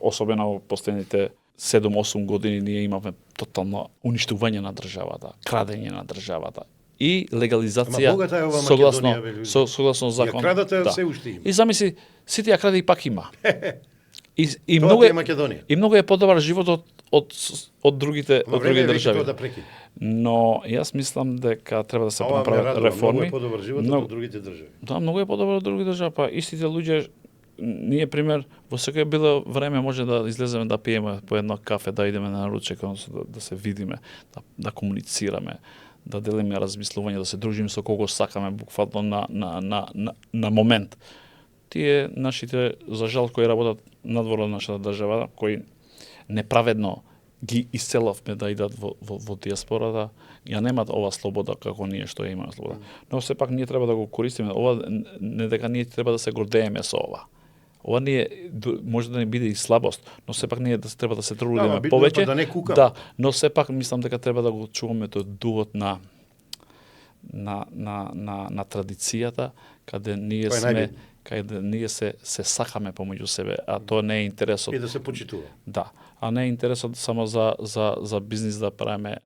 особено во последните 7-8 години ние имаме тотално уништување на државата, крадење на државата и легализација согласно закон. Ја крадата се уште има. И замисли, сите ја краде и пак има. И Тоа многу е Македонија. И многу е подобар животот од другите држави. Тоа да прекине. Но јас мислам дека треба да се Ова направат реформи. Многу е подобар животот од другите држави. Да, многу е подобар од другите држави, па истите луѓе ние пример во секој било време може да излеземе да пиеме по едно кафе, да идеме на ручек, да се видиме, да комуницираме, да делиме размислување, да се дружиме со кого сакаме буквално на момент. Тие нашите за жал кои работат надвор од нашата држава, кои неправедно ги исцелавме да идат во диаспората, ја немат ова слобода како ние што ја имаме слобода. Но сепак ние треба да го користиме ова, не дека ние треба да се гордееме со ова. Ова може да не биде и слабост, но сепак ние треба да се трудиме повеќе. Да не кукаме. Да, но сепак мислам дека треба да го чуваме тој духот на традицијата, каде ние се сакаме помеѓу себе, а тоа не е интересот. И да се почитува. Да, а не е интересот само за бизнис да правиме.